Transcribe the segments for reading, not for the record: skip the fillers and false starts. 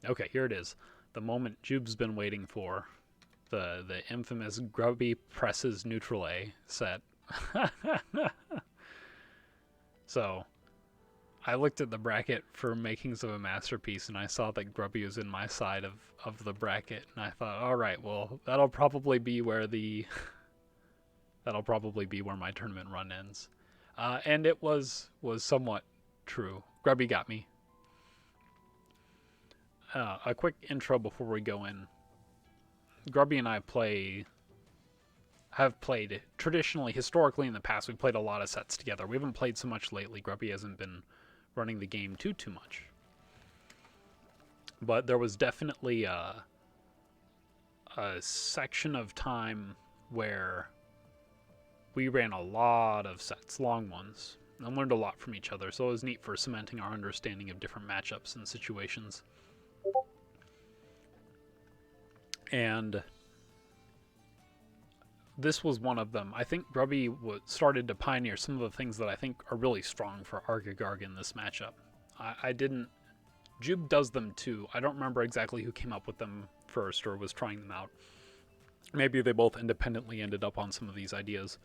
Okay, here it is. The moment Jube's been waiting for. The infamous Grubby presses neutral A set. So, I looked at the bracket for Makings of a Masterpiece, and I saw that Grubby was in my side of the bracket, and I thought, all right, well, that'll probably be where my tournament run ends. And it was somewhat true. Grubby got me. A quick intro before we go in. Grubby and I have played traditionally, historically in the past. We've played a lot of sets together. We haven't played so much lately. Grubby hasn't been running the game too much. But there was definitely a section of time where we ran a lot of sets, long ones, and learned a lot from each other. So it was neat for cementing our understanding of different matchups and situations. And this was one of them. I think Grubby started to pioneer some of the things that I think are really strong for Argagarg in this matchup. I didn't... Jube does them too. I don't remember exactly who came up with them first or was trying them out. Maybe they both independently ended up on some of these ideas.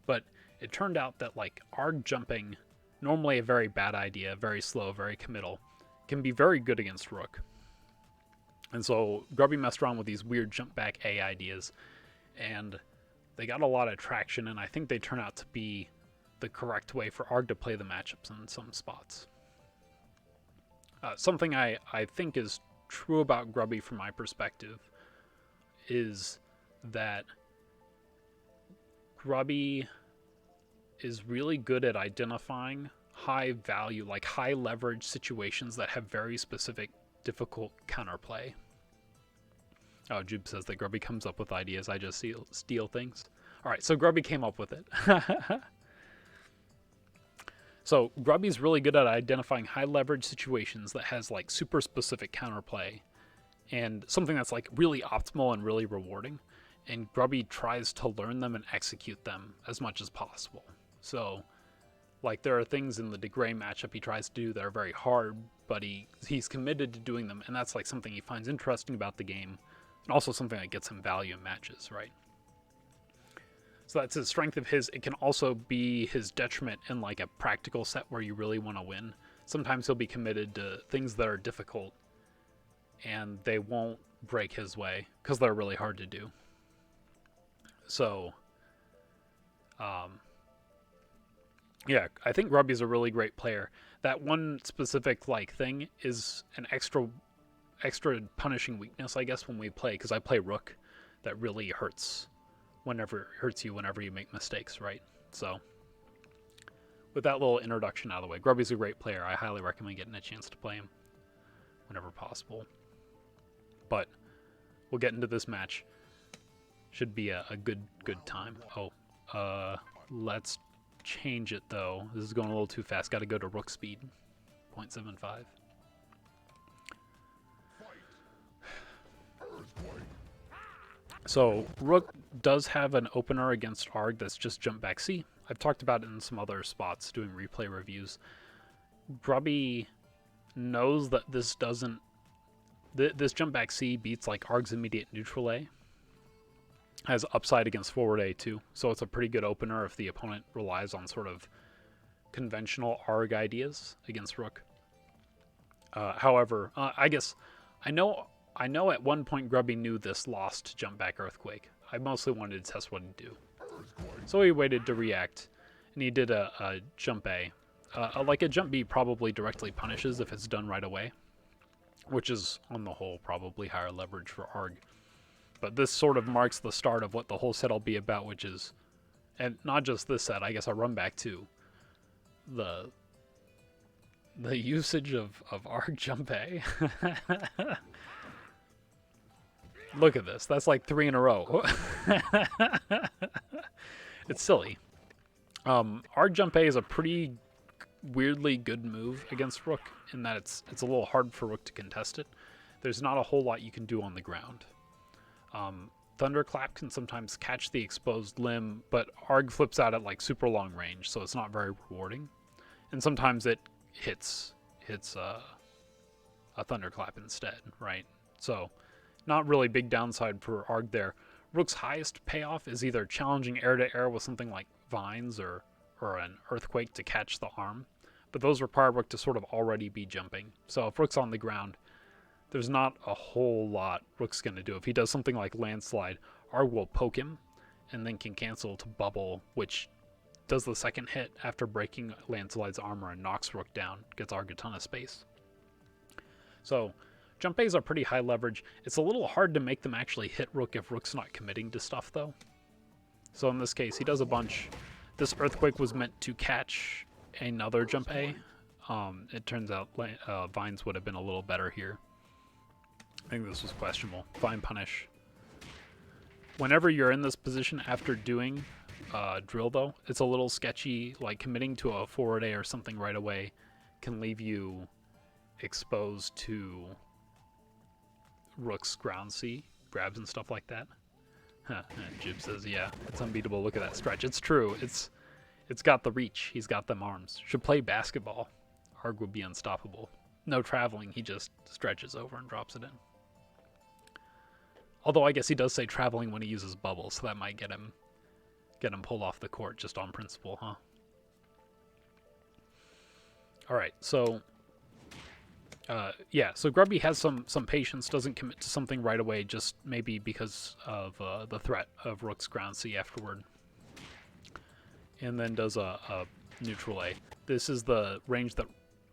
But it turned out that, like, Arg jumping, normally a very bad idea, very slow, very committal, can be very good against Rook. And so Grubby messed around with these weird jump back A ideas, and they got a lot of traction, and I think they turn out to be the correct way for Arg to play the matchups in some spots. Something I think is true about Grubby from my perspective is that Grubby is really good at identifying high value, like high leverage situations that have very specific difficult counterplay. Oh, Jube says that Grubby comes up with ideas, I just steal things. Alright, so Grubby came up with it. So Grubby's really good at identifying high leverage situations that has like super specific counterplay and something that's like really optimal and really rewarding. And Grubby tries to learn them and execute them as much as possible. So, like, there are things in the DeGray matchup he tries to do that are very hard, but he's committed to doing them, and that's like something he finds interesting about the game, and also something that gets him value in matches, right? So that's a strength of his. It can also be his detriment in like a practical set where you really want to win. Sometimes he'll be committed to things that are difficult, and they won't break his way, because they're really hard to do. So, yeah, I think Grubby's a really great player. That one specific like thing is an extra punishing weakness, I guess, when we play, because I play Rook, that really hurts you whenever you make mistakes, right? So, with that little introduction out of the way, Grubby's a great player. I highly recommend getting a chance to play him whenever possible. But we'll get into this match. Should be a good time. Oh, let's change it though. This is going a little too fast. Got to go to Rook speed, 0.75. So Rook does have an opener against Arg that's just jump back C. I've talked about it in some other spots doing replay reviews. Grubby knows that this doesn't... This jump back C beats like Arg's immediate neutral A. Has upside against forward A too, so it's a pretty good opener if the opponent relies on sort of conventional Arg ideas against Rook. However, I guess I know at one point Grubby knew this lost jump back Earthquake. I mostly wanted to test what he'd do, so he waited to react, and he did a jump A. Like a jump B probably directly punishes if it's done right away, which is on the whole probably higher leverage for Arg. But this sort of marks the start of what the whole set will be about, which is, and not just this set, I guess I'll run back to the usage of Arg Jump A. Look at this. That's like 3 in a row. It's silly. Arg Jump A is a pretty weirdly good move against Rook in that it's a little hard for Rook to contest it. There's not a whole lot you can do on the ground. Thunderclap can sometimes catch the exposed limb, but Arg flips out at like super long range, so it's not very rewarding. And sometimes it hits a a Thunderclap instead, right? So not really big downside for Arg there. Rook's highest payoff is either challenging air-to-air with something like Vines or an Earthquake to catch the arm, but those require Rook to sort of already be jumping. So if Rook's on the ground, there's not a whole lot Rook's going to do. If he does something like Landslide, Arg will poke him and then can cancel to Bubble, which does the second hit after breaking Landslide's armor and knocks Rook down, gets Arg a ton of space. So jump A's are pretty high leverage. It's a little hard to make them actually hit Rook if Rook's not committing to stuff, though. So in this case, he does a bunch. This Earthquake was meant to catch another jump A. It turns out Vines would have been a little better here. I think this was questionable. Vine punish. Whenever you're in this position after doing drill, though, it's a little sketchy. Like committing to a forward A or something right away can leave you exposed to Rook's ground C grabs and stuff like that. Jib says, yeah, it's unbeatable. Look at that stretch. It's true. It's got the reach. He's got them arms. Should play basketball. Arg would be unstoppable. No traveling. He just stretches over and drops it in. Although I guess he does say traveling when he uses bubble, so that might get him pulled off the court just on principle, huh? All right, so yeah, so Grubby has some patience, doesn't commit to something right away, just maybe because of the threat of Rook's ground C afterward. And then does a neutral A. This is the range that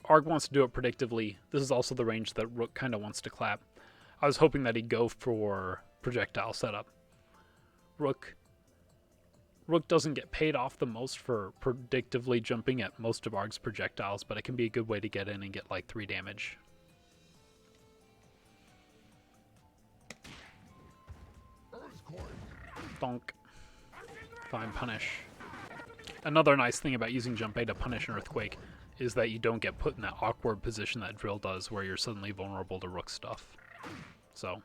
Arg wants to do it predictively. This is also the range that Rook kind of wants to clap. I was hoping that he'd go for projectile setup. Rook doesn't get paid off the most for predictively jumping at most of Arg's projectiles, but it can be a good way to get in and get like 3 damage. Donk. Fine punish. Another nice thing about using jump A to punish an Earthquake is that you don't get put in that awkward position that drill does where you're suddenly vulnerable to Rook stuff. So,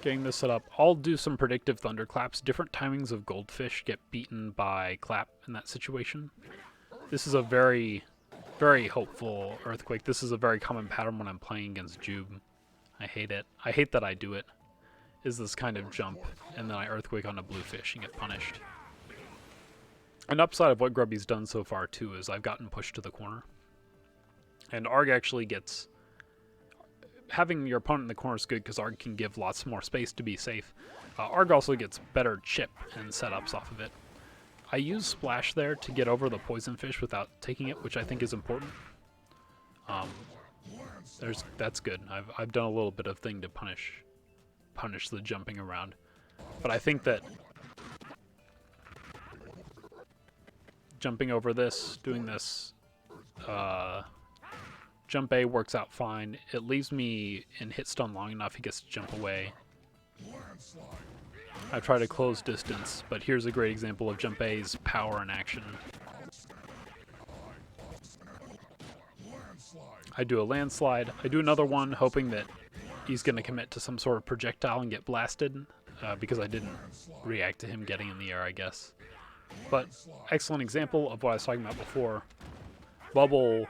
getting this set up, I'll do some predictive thunderclaps. Different timings of Goldfish get beaten by clap in that situation. This is a very, very hopeful Earthquake. This is a very common pattern when I'm playing against Jube. I hate it. I hate that I do it. Is this kind of jump, and then I Earthquake on a Bluefish and get punished. An upside of what Grubby's done so far, too, is I've gotten pushed to the corner. And Arg actually gets... Having your opponent in the corner is good because Arg can give lots more space to be safe. Arg also gets better chip and setups off of it. I use Splash there to get over the Poison Fish without taking it, which I think is important. That's good. I've done a little bit of thing to punish the jumping around. But I think that jumping over this, doing this, jump A works out fine. It leaves me in hit stun long enough he gets to jump away. I try to close distance, but here's a great example of jump A's power in action. I do a landslide. I do another one hoping that he's going to commit to some sort of projectile and get blasted, because I didn't react to him getting in the air, I guess. But excellent example of what I was talking about before. Bubble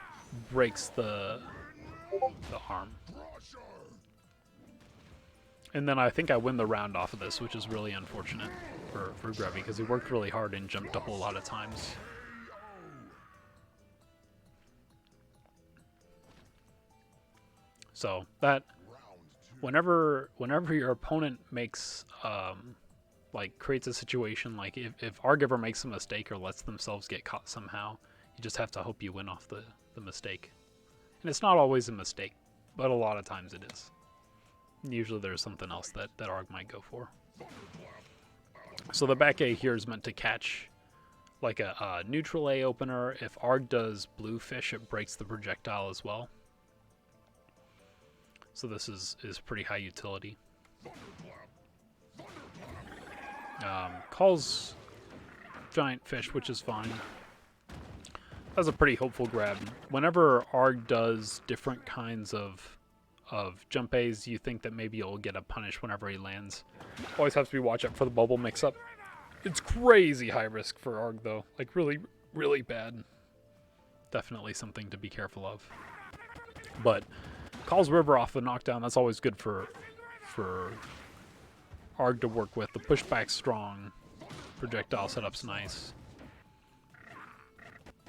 breaks the arm. And then I think I win the round off of this, which is really unfortunate for Grubby, because he worked really hard and jumped a whole lot of times. So that whenever your opponent makes creates a situation, like if Arg ever makes a mistake or lets themselves get caught somehow, you just have to hope you win off the mistake. And it's not always a mistake, but a lot of times it is. Usually there's something else that Arg might go for. So the back A here is meant to catch like a neutral A opener. If Arg does Bluefish, it breaks the projectile as well. So this is pretty high utility. Calls Giant Fish, which is fine. That's a pretty hopeful grab. Whenever Arg does different kinds of jump A's, you think that maybe you'll get a punish whenever he lands. Always have to be watch out for the bubble mix-up. It's crazy high risk for Arg, though. Like, really, really bad. Definitely something to be careful of. But calls River off the knockdown. That's always good for Arg to work with. The pushback's strong. Projectile setup's nice.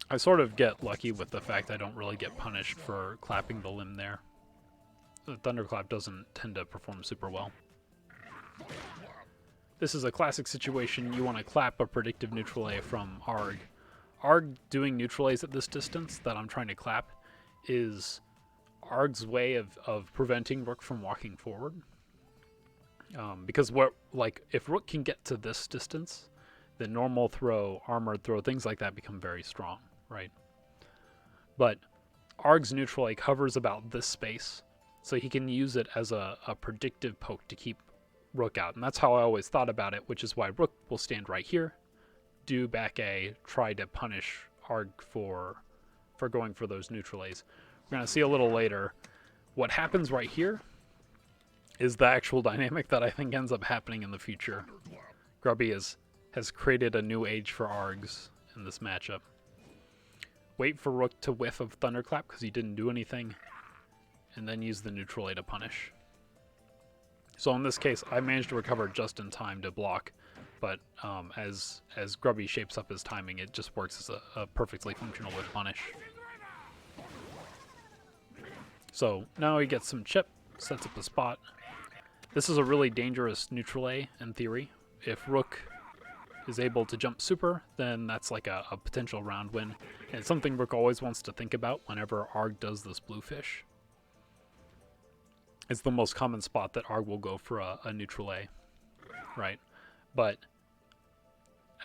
I sort of get lucky with the fact I don't really get punished for clapping the limb there. The Thunderclap doesn't tend to perform super well. This is a classic situation. You want to clap a predictive neutral A from Arg. Arg doing neutral A's at this distance that I'm trying to clap is Arg's way of preventing Rook from walking forward. Because if Rook can get to this distance, then normal throw, armored throw, things like that become very strong, right? But Arg's neutral A covers about this space, so he can use it as a predictive poke to keep Rook out. And that's how I always thought about it, which is why Rook will stand right here, do back A, try to punish Arg for going for those neutral A's. We're going to see a little later what happens right here is the actual dynamic that I think ends up happening in the future. Grubby has created a new age for Args in this matchup. Wait for Rook to whiff of Thunderclap because he didn't do anything, and then use the neutral A to punish. So in this case, I managed to recover just in time to block, but as Grubby shapes up his timing, it just works as a perfectly functional whip punish. So now he gets some chip, sets up a spot. This is a really dangerous neutral A in theory. If Rook is able to jump super, then that's like a potential round win. And it's something Rook always wants to think about whenever Arg does this blue fish. It's the most common spot that Arg will go for a neutral A, right? But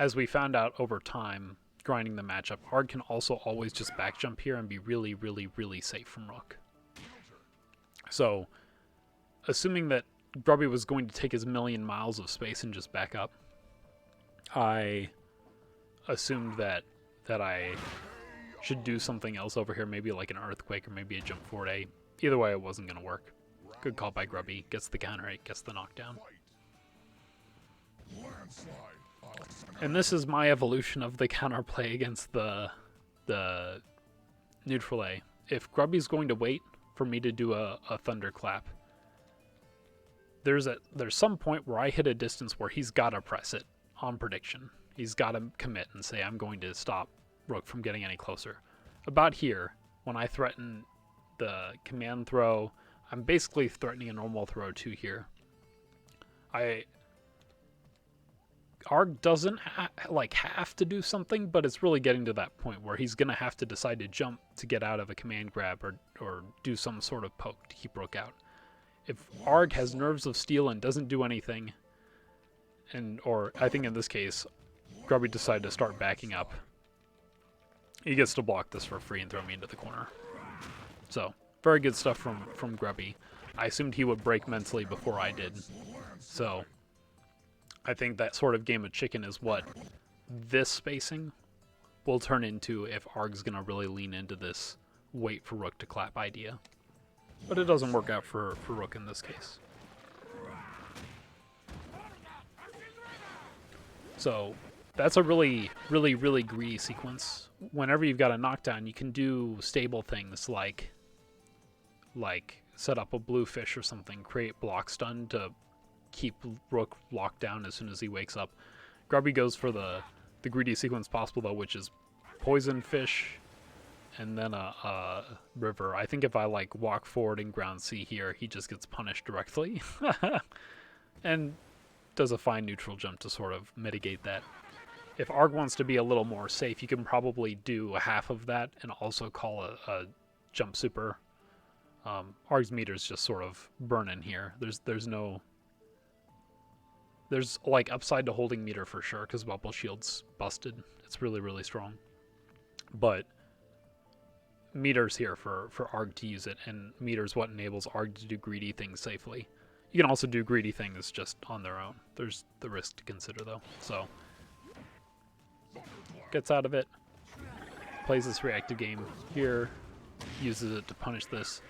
as we found out over time, grinding the matchup, Arg can also always just back jump here and be really, really, really safe from Rook. So, assuming that Grubby was going to take his million miles of space and just back up, I assumed that I should do something else over here, maybe like an earthquake or maybe a jump forward A. Either way, it wasn't going to work. Good call by Grubby. Gets the counter 8, gets the knockdown. And this is my evolution of the counterplay against the neutral A. If Grubby's going to wait for me to do a thunderclap, there's some point where I hit a distance where he's got to press it on prediction. He's got to commit and say, I'm going to stop Rook from getting any closer. About here, when I threaten the command throw, I'm basically threatening a normal throw too here. Arg doesn't have to do something, but it's really getting to that point where he's going to have to decide to jump to get out of a command grab or do some sort of poke to keep Rook out. If Arg has nerves of steel and doesn't do anything, or I think in this case, Grubby decided to start backing up, he gets to block this for free and throw me into the corner. So, very good stuff from Grubby. I assumed he would break mentally before I did. So, I think that sort of game of chicken is what this spacing will turn into if Arg's going to really lean into this wait for Rook to clap idea. But it doesn't work out for Rook in this case. So that's a really, really, really greedy sequence. Whenever you've got a knockdown, you can do stable things like set up a blue fish or something, create block stun to keep Rook locked down as soon as he wakes up. Grubby goes for the greediest sequence possible though, which is poison fish and then a river. I think if I walk forward in ground C here, he just gets punished directly. And does a fine neutral jump to sort of mitigate that. If Arg wants to be a little more safe, you can probably do a half of that and also call a jump super. Arg's meter's just sort of burning here. There's upside to holding meter for sure because bubble shield's busted. It's really, really strong. But meter's here for Arg to use it, and meter's what enables Arg to do greedy things safely. You can also do greedy things just on their own. There's the risk to consider though. So gets out of it, plays this reactive game here, uses it to punish this.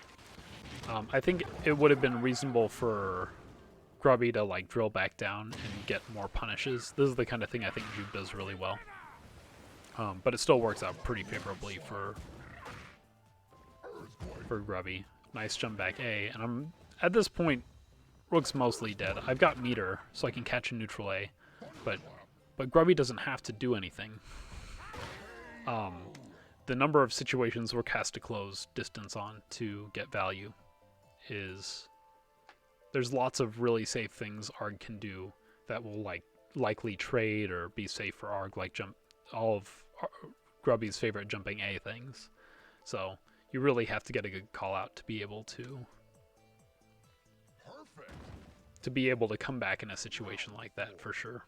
I think it would have been reasonable for Grubby to drill back down and get more punishes. This is the kind of thing I think Juke does really well. But it still works out pretty favorably for for grubby. Nice jump back A, and I'm at this point, Rook's mostly dead. I've got meter, so I can catch a neutral A, but grubby doesn't have to do anything. The number of situations Rook has to close distance on to get value is... There's lots of really safe things Arg can do that will likely trade or be safe for Arg, like jump all of Grubby's favorite jumping A things. So you really have to get a good call out to be able to come back in a situation like that for sure.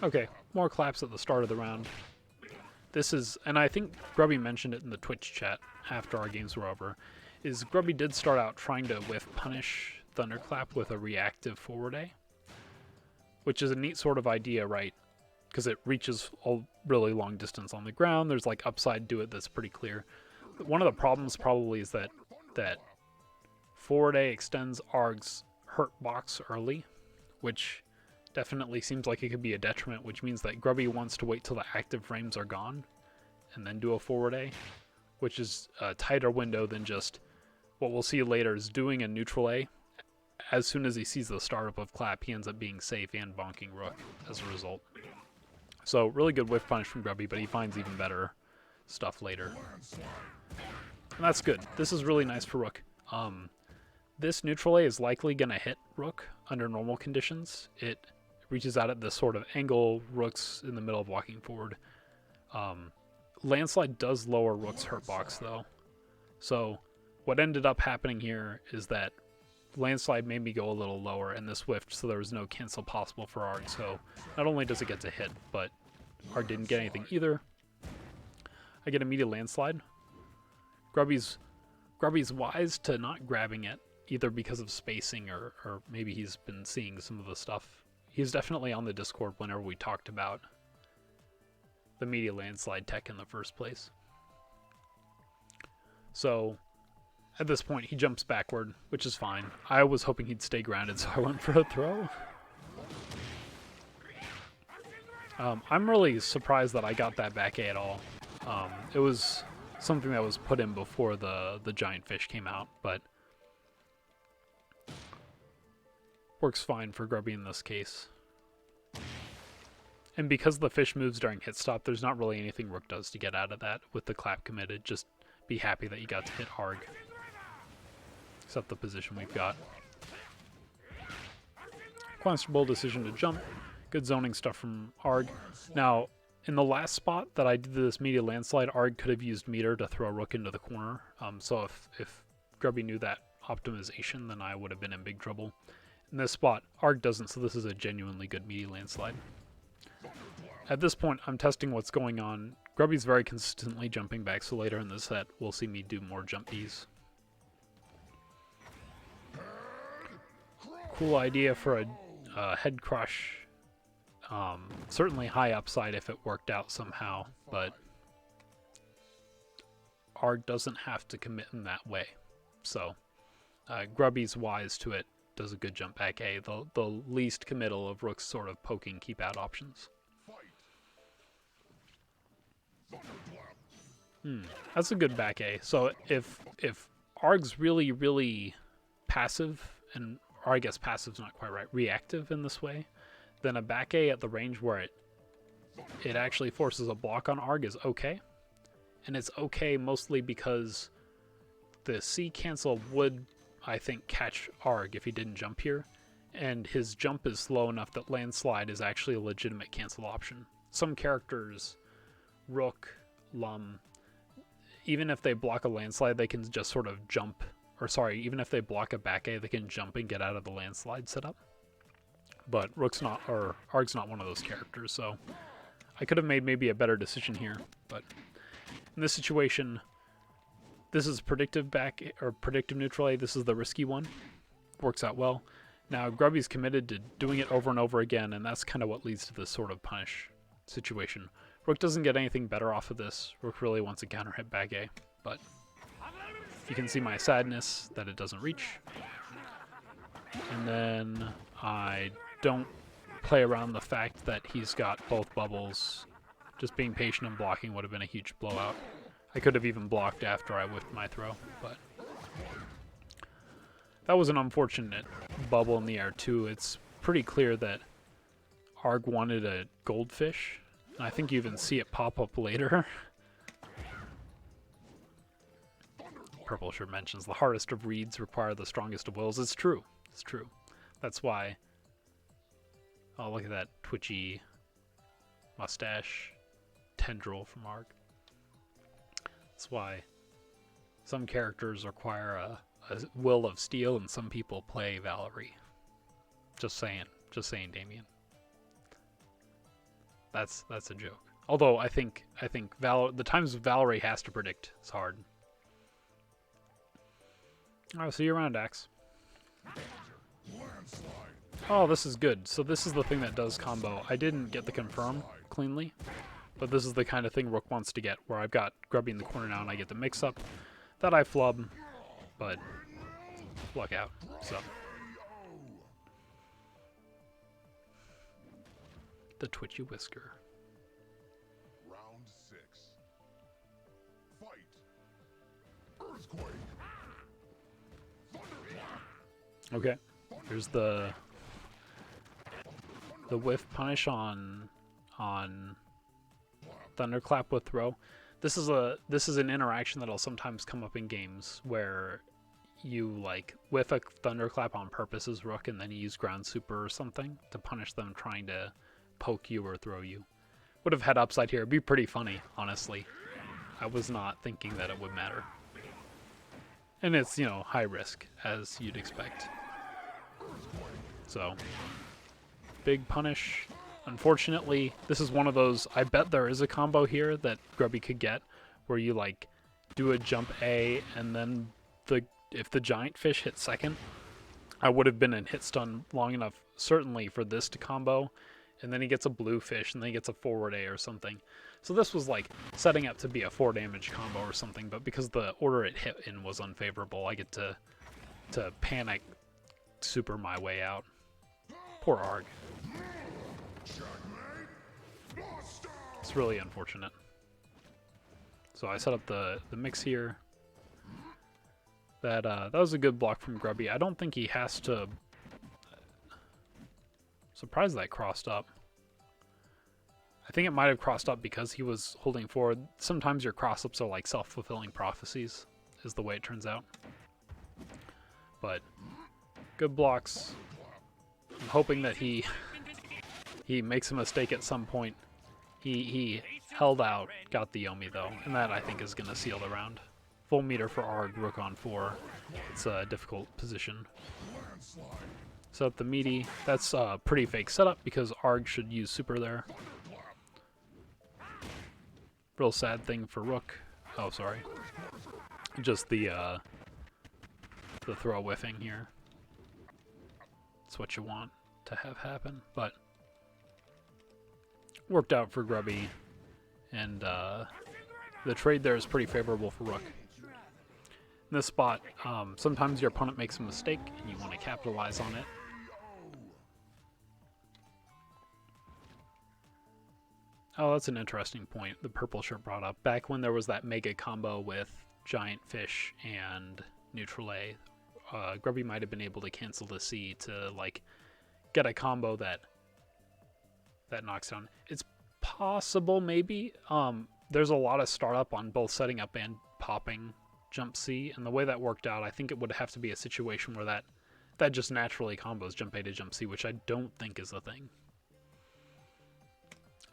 Okay, more claps at the start of the round. This is, and I think Grubby mentioned it in the Twitch chat after our games were over, is Grubby did start out trying to whiff punish Thunderclap with a reactive forward A, which is a neat sort of idea, right? Because it reaches a really long distance on the ground. There's like upside to it that's pretty clear. One of the problems probably is that forward A extends Arg's hurt box early, which definitely seems like it could be a detriment, which means that Grubby wants to wait till the active frames are gone and then do a forward A, which is a tighter window than just what we'll see later is doing a neutral A. As soon as he sees the startup of clap, he ends up being safe and bonking Rook as a result. So really good whiff punish from Grubby, but he finds even better stuff later. And that's good. This is really nice for Rook. This neutral A is likely going to hit Rook under normal conditions. It reaches out at this sort of angle. Rook's in the middle of walking forward. Landslide does lower Rook's hurt box though. So what ended up happening here is that Landslide made me go a little lower and this whiffed, so there was no cancel possible for Arg. So not only does it get to hit, but Arg didn't get anything either. I get immediate Landslide. Grubby's wise to not grabbing it, either because of spacing or maybe he's been seeing some of the stuff. He's definitely on the Discord whenever we talked about the media landslide tech in the first place. So at this point he jumps backward, which is fine. I was hoping he'd stay grounded, so I went for a throw. I'm really surprised that I got that back A at all. It was something that was put in before the giant fish came out, but works fine for Grubby in this case. And because the fish moves during hit stop, there's not really anything Rook does to get out of that with the clap committed. Just be happy that you got to hit Arg. Except the position we've got. Questionable decision to jump. Good zoning stuff from Arg. Now, in the last spot that I did this media landslide, Arg could have used meter to throw Rook into the corner. So if Grubby knew that optimization, then I would have been in big trouble. In this spot, Arg doesn't, so this is a genuinely good media landslide. At this point, I'm testing what's going on. Grubby's very consistently jumping back, so later in the set, we'll see me do more jump Bs. Cool idea for a head crush. Certainly high upside if it worked out somehow, but Arg doesn't have to commit in that way. So Grubby's wise to it, does a good jump back A, the least committal of Rook's sort of poking keep out options. That's a good back A. So if Arg's really, really passive, or I guess passive's not quite right, reactive in this way, then a back A at the range where it actually forces a block on Arg is okay. And it's okay mostly because the C cancel would, I think, catch Arg if he didn't jump here. And his jump is slow enough that landslide is actually a legitimate cancel option. Some characters, Rook, Lum, even if they block a landslide, they can just sort of jump. Or sorry, even if they block a back A, they can jump and get out of the landslide setup. But Rook's not, or Arg's not one of those characters, so I could have made maybe a better decision here. But in this situation, this is predictive back or predictive neutral A. This is the risky one. Works out well. Now Grubby's committed to doing it over and over again, and that's kind of what leads to this sort of punish situation. Rook doesn't get anything better off of this. Rook really wants a counter hit back A, but you can see my sadness that it doesn't reach. And then I don't play around the fact that he's got both bubbles. Just being patient and blocking would have been a huge blowout. I could have even blocked after I whiffed my throw, but that was an unfortunate bubble in the air too. It's pretty clear that Arg wanted a goldfish, and I think you even see it pop up later. Purple shirt mentions the hardest of reads require the strongest of wills. It's true. It's true. That's why. Oh, look at that twitchy mustache tendril from Arg. That's why some characters require a will of steel and some people play Valerie. Just saying. Just saying, Damian. That's a joke. Although I think the times Valerie has to predict is hard. I'll see you around, Axe. Oh, this is good. So this is the thing that does combo. I didn't get the confirm cleanly, but this is the kind of thing Rook wants to get, where I've got Grubby in the corner now and I get the mix-up that I flub, but luck out. So the twitchy whisker. Round 6. Fight. Earthquake. Okay, here's the whiff punish on Thunderclap with throw. This is an interaction that'll sometimes come up in games where you like whiff a Thunderclap on purpose as Rook and then you use ground super or something to punish them trying to poke you or throw you. Would have had upside here. It'd be pretty funny, honestly. I was not thinking that it would matter. And it's, you know, high risk, as you'd expect. So, big punish. Unfortunately, this is one of those, I bet there is a combo here that Grubby could get, where you, like, do a jump A, and then if the giant fish hit second, I would have been in hit stun long enough, certainly, for this to combo, and then he gets a blue fish, and then he gets a forward A or something. So this was like setting up to be a 4 damage combo or something, but because the order it hit in was unfavorable, I get to panic super my way out. Poor Arg. It's really unfortunate. So I set up the mix here. That was a good block from Grubby. I don't think he has to. Surprised that crossed up. I think it might have crossed up because he was holding forward. Sometimes your cross-ups are like self-fulfilling prophecies, is the way it turns out. But good blocks. I'm hoping that he makes a mistake at some point. He held out, got the Yomi though, and that I think is going to seal the round. Full meter for Arg, Rook on 4. It's a difficult position. Set up the meaty. That's a pretty fake setup because Arg should use super there. Real sad thing for Rook. Oh, sorry. Just the throw whiffing here. It's what you want to have happen, but worked out for Grubby, and the trade there is pretty favorable for Rook. In this spot, sometimes your opponent makes a mistake and you want to capitalize on it. Oh, that's an interesting point the purple shirt brought up. Back when there was that mega combo with Giant Fish and Neutral A, Grubby might have been able to cancel the C to like get a combo that knocks down. It's possible, maybe. There's a lot of startup on both setting up and popping jump C, and the way that worked out, I think it would have to be a situation where that just naturally combos jump A to jump C, which I don't think is a thing.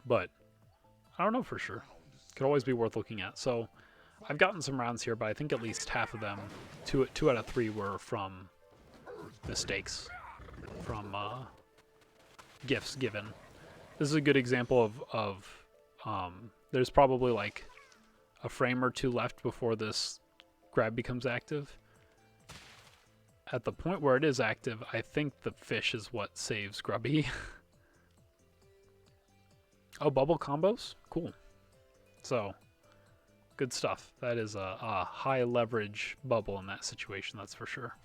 But I don't know for sure. Could always be worth looking at. So I've gotten some rounds here, but I think at least half of them, two out of 3, were from mistakes, from gifts given. This is a good example of there's probably like a frame or 2 left before this grab becomes active. At the point where it is active, I think the fish is what saves Grubby. Oh, bubble combos? Cool. So, good stuff. That is a high leverage bubble in that situation, that's for sure.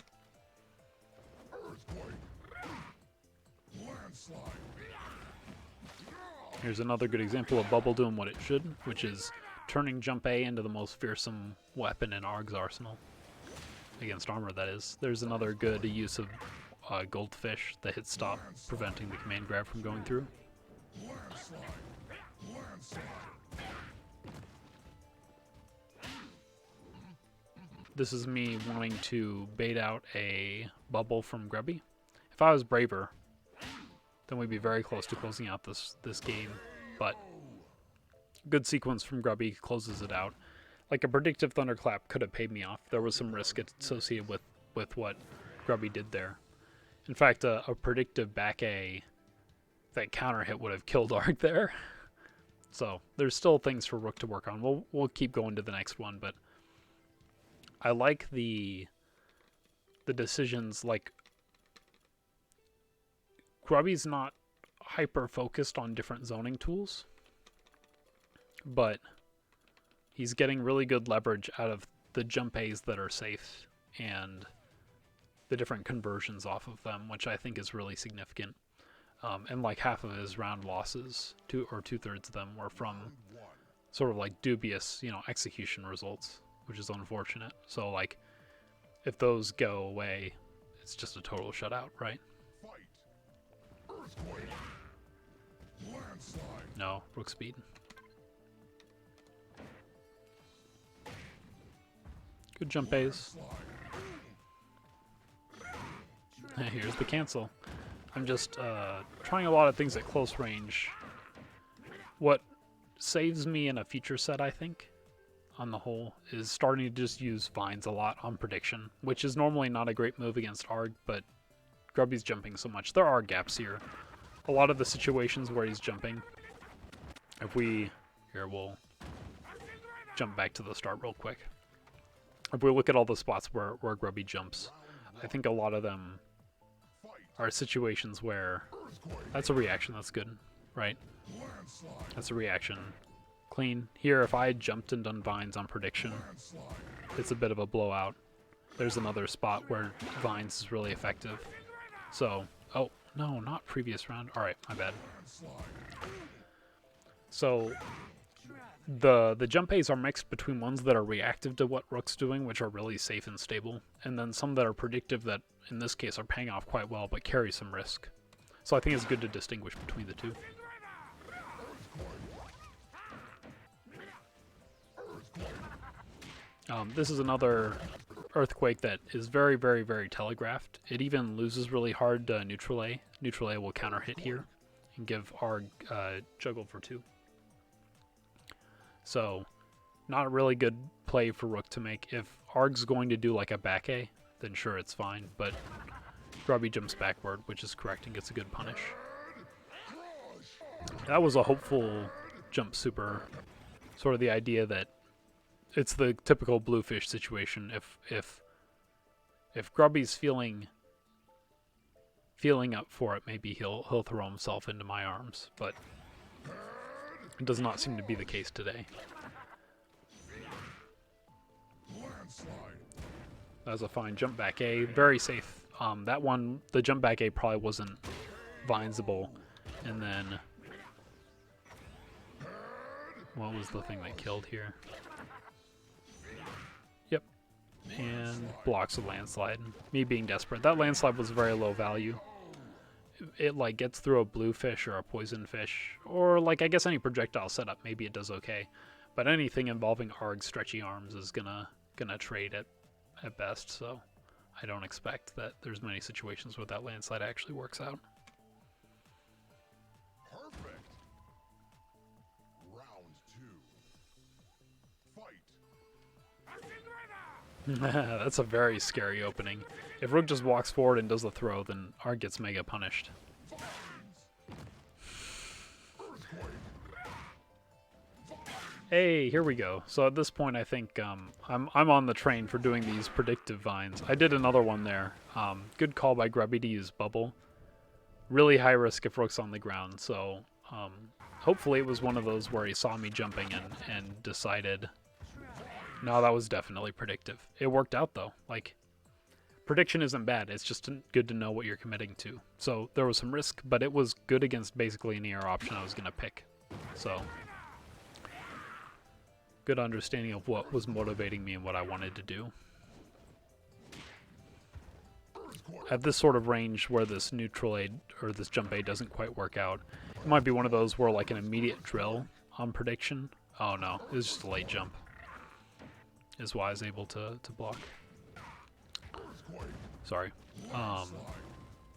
Here's another good example of bubble doing what it should, which is turning jump A into the most fearsome weapon in Arg's arsenal. Against armor, that is. There's another good use of goldfish, the hit stop, preventing the command grab from going through. Landslide. Landslide. This is me wanting to bait out a bubble from Grubby. If I was braver, then we'd be very close to closing out this game. But good sequence from Grubby closes it out. Like a predictive thunderclap could have paid me off. There was some risk associated with what Grubby did there. In fact, a predictive back A that counter hit would have killed Arg there. So there's still things for Rook to work on. We'll keep going to the next one, but I like the decisions. Like, Grubby's not hyper focused on different zoning tools, but he's getting really good leverage out of the jump A's that are safe and the different conversions off of them, which I think is really significant. And like half of his round losses, two-thirds of them, were from sort of like dubious, execution results, which is unfortunate. So like, if those go away, it's just a total shutout, right? Fight. Earthquake. Landslide. No, Rook speed. Good jump A's. Here's the cancel. I'm just trying a lot of things at close range. What saves me in a future set, I think, on the whole, is starting to just use vines a lot on prediction, which is normally not a great move against Arg, but Grubby's jumping so much. There are gaps here. A lot of the situations where he's jumping, we'll jump back to the start real quick. If we look at all the spots where Grubby jumps, I think a lot of them are situations where that's a reaction. That's good, right? That's a reaction. Clean. Here, if I had jumped and done vines on prediction, it's a bit of a blowout. There's another spot where vines is really effective. So, oh, no, not previous round. All right, my bad. So, the jump A's are mixed between ones that are reactive to what Rook's doing, which are really safe and stable, and then some that are predictive that, in this case, are paying off quite well, but carry some risk. So I think it's good to distinguish between the two. This is another earthquake that is very, very, very telegraphed. It even loses really hard to neutral A. Neutral A will counter hit here and give Arg juggle for 2. So, not a really good play for Rook to make. If Arg's going to do like a back A, then sure, it's fine. But Grubby jumps backward, which is correct, and gets a good punish. That was a hopeful jump super. Sort of the idea that it's the typical bluefish situation. If Grubby's feeling up for it, maybe he'll throw himself into my arms. But it does not seem to be the case today. That was a fine jump back A, very safe. That one, the jump back A probably wasn't vinesable. And then, what was the thing that killed here? Yep, and blocks a landslide. Me being desperate. That landslide was very low value. It like gets through a blue fish or a poison fish, or like I guess any projectile setup, maybe it does okay. But anything involving Arg's stretchy arms is gonna trade at best, so I don't expect that there's many situations where that landslide actually works out. Perfect. Round 2. Fight. That's a very scary opening. If Rook just walks forward and does the throw, then Arg gets mega punished. Hey, here we go. So at this point, I think I'm on the train for doing these predictive vines. I did another one there. Good call by Grubby to use bubble. Really high risk if Rook's on the ground. So hopefully it was one of those where he saw me jumping and decided, no, that was definitely predictive. It worked out though. Like, prediction isn't bad. It's just good to know what you're committing to. So there was some risk, but it was good against basically any other option I was going to pick. So good understanding of what was motivating me and what I wanted to do. At this sort of range where this neutral aid or this jump aid doesn't quite work out, it might be one of those where like an immediate drill on prediction. Oh no, it was just a late jump. Is why I was able to block. Sorry.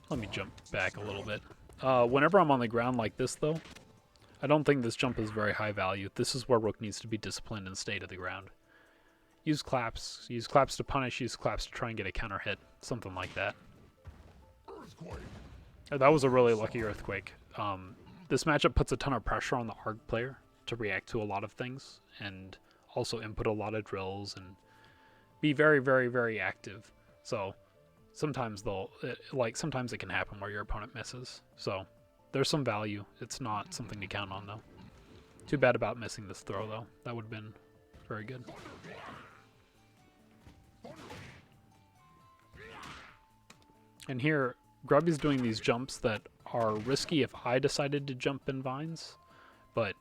Let me jump back a little bit. Whenever I'm on the ground like this though, I don't think this jump is very high value. This is where Rook needs to be disciplined and stay to the ground. Use claps to punish, use claps to try and get a counter hit, something like that. That was a really lucky earthquake. This matchup puts a ton of pressure on the Arg player to react to a lot of things and also input a lot of drills and be very, very, very active. So sometimes sometimes it can happen where your opponent misses. So there's some value. It's not something to count on though. Too bad about missing this throw though. That would have been very good. And here, Grubby's doing these jumps that are risky if I decided to jump in vines, but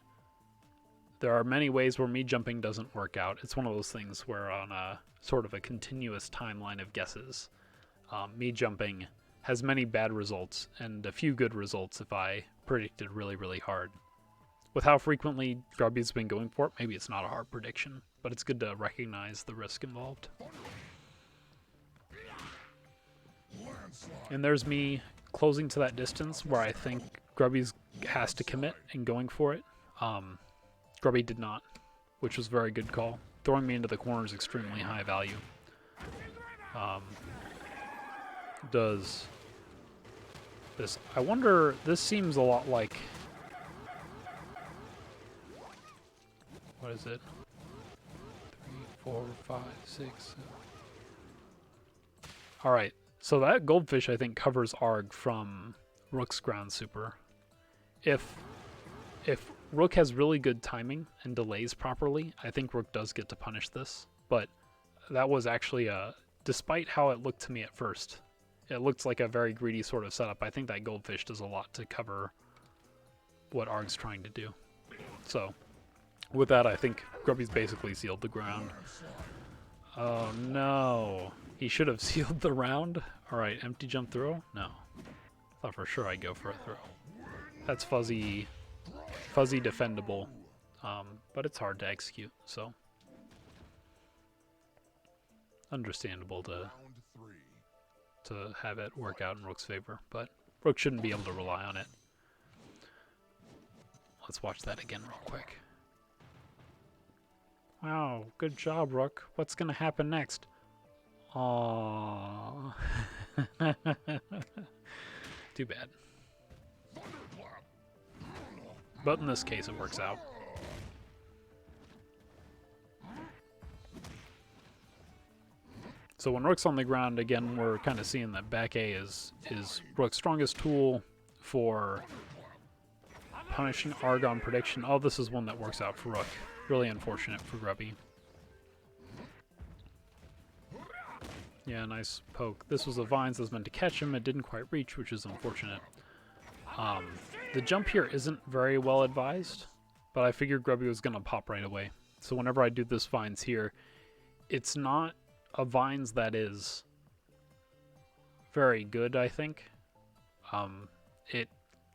there are many ways where me jumping doesn't work out. It's one of those things where on a sort of a continuous timeline of guesses, me jumping has many bad results and a few good results if I predicted really, really hard. With how frequently Grubby's been going for it, maybe it's not a hard prediction, but it's good to recognize the risk involved. And there's me closing to that distance where I think Grubby's has to commit and going for it. Grubby did not, which was a very good call. Throwing me into the corner is extremely high value. Does this... I wonder... This seems a lot like... What is it? 3, 4, 5, 6... Alright. So that goldfish, I think, covers Arg from Rook's ground super. If Rook has really good timing and delays properly, I think Rook does get to punish this. But that was actually despite how it looked to me at first, it looked like a very greedy sort of setup. I think that goldfish does a lot to cover what Arg's trying to do. So with that, I think Grubby's basically sealed the ground. Oh no. He should have sealed the round. Alright, empty jump throw? No. Thought for sure I'd go for a throw. That's fuzzy defendable. But it's hard to execute, so. Understandable to have it work out in Rook's favor, but Rook shouldn't be able to rely on it. Let's watch that again real quick. Wow, good job, Rook. What's gonna happen next? Aww. Too bad. But in this case, it works out. So when Rook's on the ground, again, we're kind of seeing that back A is Rook's strongest tool for punishing Argon prediction. Oh, this is one that works out for Rook. Really unfortunate for Grubby. Yeah, nice poke. This was a vines that was meant to catch him. It didn't quite reach, which is unfortunate. The jump here isn't very well advised, but I figured Grubby was going to pop right away. So whenever I do this vines here, it's not a vines that is very good, I think. It,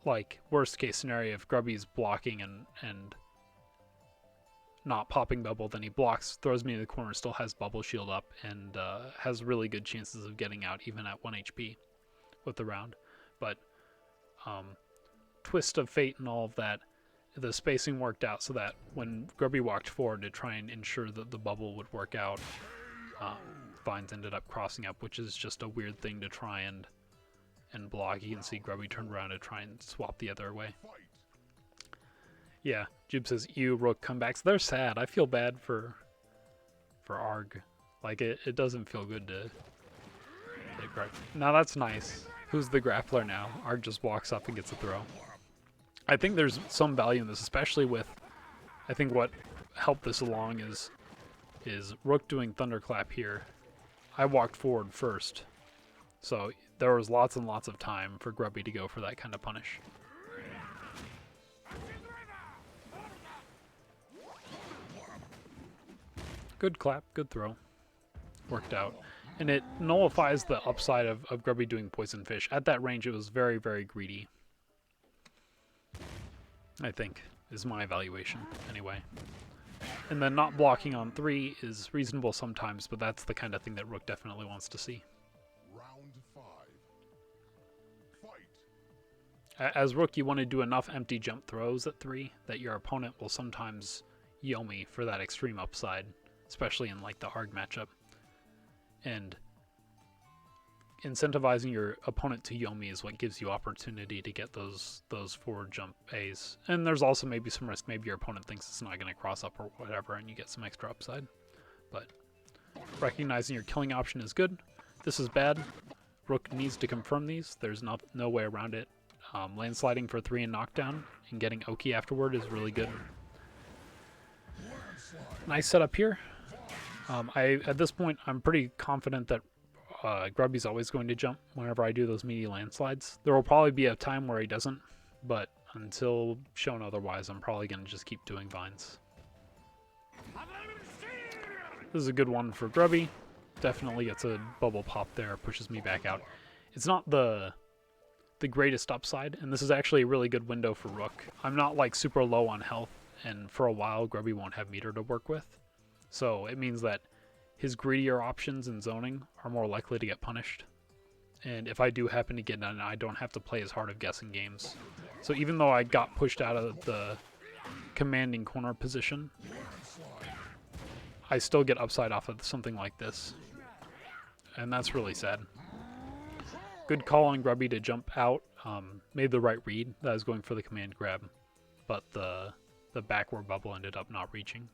like, worst case scenario, if Grubby's blocking and not popping bubble, then he blocks, throws me in the corner, still has bubble shield up, and has really good chances of getting out even at 1 HP with the round. But twist of fate and all of that, the spacing worked out so that when Grubby walked forward to try and ensure that the bubble would work out, vines ended up crossing up, which is just a weird thing to try and block. You can see Grubby turned around to try and swap the other way. Yeah, Jube says, ew, Rook comebacks. They're sad. I feel bad for Arg. Like, it doesn't feel good to get grabbed. Now that's nice. Who's the grappler now? Arg just walks up and gets a throw. I think there's some value in this, especially with, I think what helped this along is Rook doing Thunderclap here. I walked forward first, so there was lots and lots of time for Grubby to go for that kind of punish. Good clap, good throw. Worked out. And it nullifies the upside of Grubby doing poison fish. At that range, it was very, very greedy. I think, is my evaluation, anyway. And then not blocking on 3 is reasonable sometimes, but that's the kind of thing that Rook definitely wants to see. Round 5. Fight. As Rook, you want to do enough empty jump throws at 3 that your opponent will sometimes Yomi for that extreme upside, especially in like the Arg matchup. And incentivizing your opponent to Yomi is what gives you opportunity to get those forward jump A's. And there's also maybe some risk. Maybe your opponent thinks it's not going to cross up or whatever, and you get some extra upside. But recognizing your killing option is good. This is bad. Rook needs to confirm these. There's no way around it. Landsliding for 3 and knockdown and getting Oki afterward is really good. Nice setup here. At this point, I'm pretty confident that Grubby's always going to jump whenever I do those meaty landslides. There will probably be a time where he doesn't, but until shown otherwise, I'm probably going to just keep doing vines. This is a good one for Grubby. Definitely gets a bubble pop there, pushes me back out. It's not the greatest upside, and this is actually a really good window for Rook. I'm not like super low on health, and for a while Grubby won't have meter to work with. So it means that his greedier options in zoning are more likely to get punished. And if I do happen to get none, I don't have to play as hard of guessing games. So even though I got pushed out of the commanding corner position, I still get upside off of something like this. And that's really sad. Good call on Grubby to jump out. Made the right read that I was going for the command grab. But the backward bubble ended up not reaching.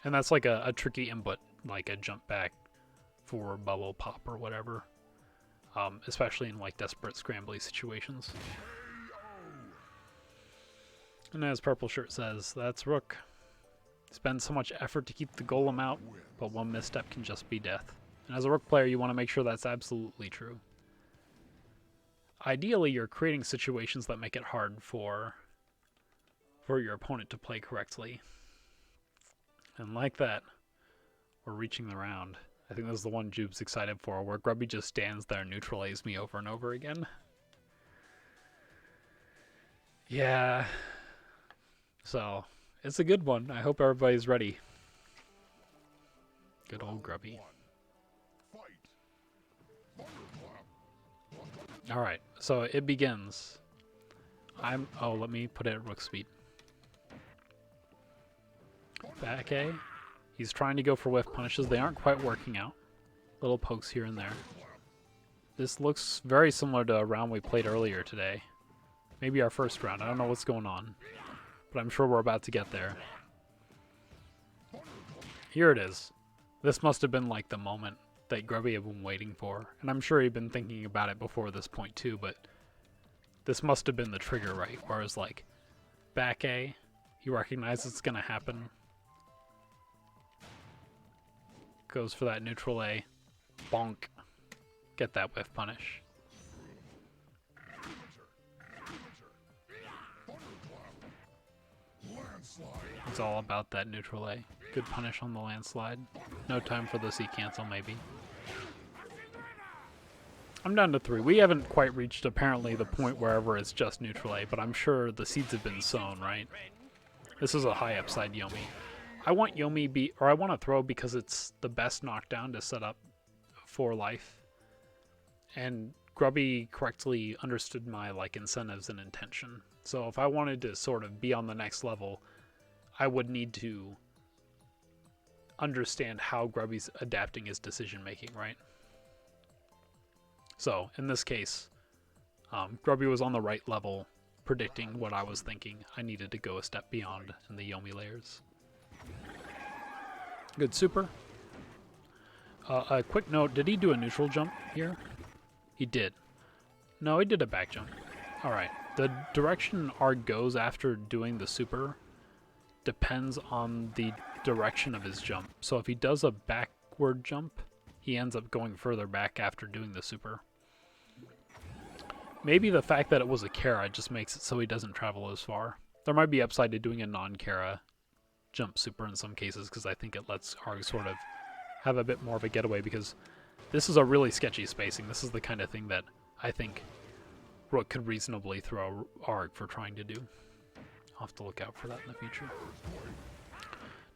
And that's like a tricky input, like a jump back for bubble pop or whatever. Especially in like desperate scrambly situations. And as Purple Shirt says, that's Rook. Spend so much effort to keep the golem out, but one misstep can just be death. And as a Rook player, you want to make sure that's absolutely true. Ideally, you're creating situations that make it hard for your opponent to play correctly. And like that, we're reaching the round. I think this is the one Jube's excited for, where Grubby just stands there and neutralizes me over and over again. Yeah. So, it's a good one. I hope everybody's ready. Good old Grubby. Alright, so it begins. Let me put it at Rook speed. Back A. He's trying to go for whiff punishes. They aren't quite working out. Little pokes here and there. This looks very similar to a round we played earlier today. Maybe our first round. I don't know what's going on. But I'm sure we're about to get there. Here it is. This must have been like the moment that Grubby had been waiting for. And I'm sure he'd been thinking about it before this point too, but this must have been the trigger, right? Whereas like back A, he recognizes it's going to happen. Goes for that neutral A. Bonk. Get that whiff punish. It's all about that neutral A. Good punish on the landslide. No time for the C cancel, maybe. I'm down to 3. We haven't quite reached, apparently, the point wherever it's just neutral A, but I'm sure the seeds have been sown, right? This is a high upside Yomi. I want Yomi I want to throw because it's the best knockdown to set up for life. And Grubby correctly understood my incentives and intention. So if I wanted to sort of be on the next level, I would need to understand how Grubby's adapting his decision making, right? So in this case, Grubby was on the right level, predicting what I was thinking. I needed to go a step beyond in the Yomi layers. Good super. A quick note, did he do a neutral jump here? He did. No, he did a back jump. Alright, the direction Arg goes after doing the super depends on the direction of his jump. So if he does a backward jump, he ends up going further back after doing the super. Maybe the fact that it was a Kara just makes it so he doesn't travel as far. There might be upside to doing a non-Kara jump super in some cases because I think it lets Arg sort of have a bit more of a getaway, because this is a really sketchy spacing. This is the kind of thing that I think Rook could reasonably throw Arg for trying to do. I'll have to look out for that in the future.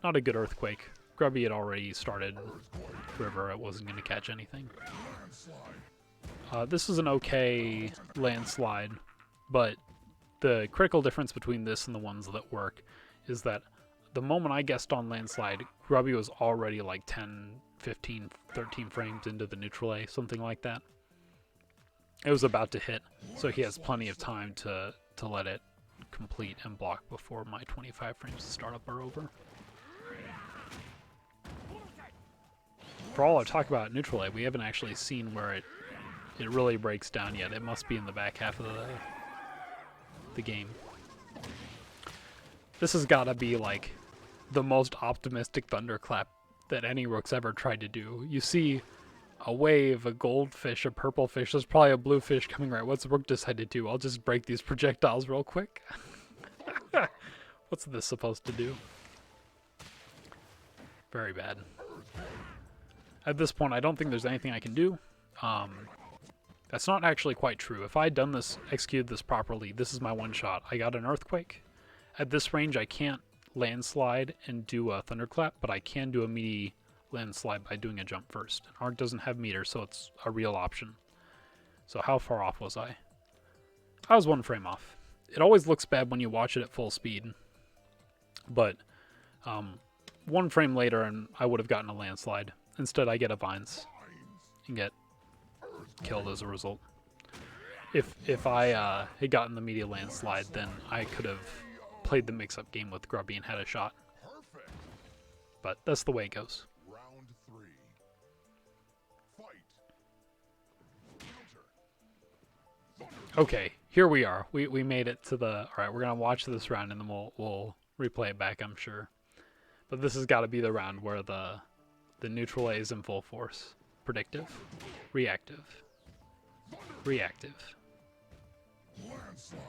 Not a good Earthquake. Grubby had already started River. It wasn't going to catch anything. This is an okay Landslide, but the critical difference between this and the ones that work is that the moment I guessed on Landslide, Grubby was already like 10, 15, 13 frames into the neutral A, something like that. It was about to hit, so he has plenty of time to let it complete and block before my 25 frames to startup are over. For all I've talked about neutral A, we haven't actually seen where it really breaks down yet. It must be in the back half of the game. This has got to be like the most optimistic thunderclap that any Rook's ever tried to do. You see a wave, a goldfish, a purple fish. There's probably a blue fish coming right. What's Rook decided to do? I'll just break these projectiles real quick. What's this supposed to do? Very bad. At this point, I don't think there's anything I can do. That's not actually quite true. If I had done this, executed this properly, this is my one shot. I got an Earthquake. At this range, I can't Landslide and do a Thunderclap, but I can do a meaty Landslide by doing a jump first. And Arg doesn't have meter, so it's a real option. So how far off was I? I was 1 frame off. It always looks bad when you watch it at full speed, but 1 frame later and I would have gotten a Landslide. Instead, I get a Vines and get killed as a result. If I had gotten the media Landslide, then I could have played the mix-up game with Grubby and had a shot. But that's the way it goes. Round 3. Fight. Okay, here we are. We made it to the... Alright, we're going to watch this round and then we'll replay it back, I'm sure. But this has got to be the round where the neutral A is in full force. Predictive. Reactive. Reactive. Landslide.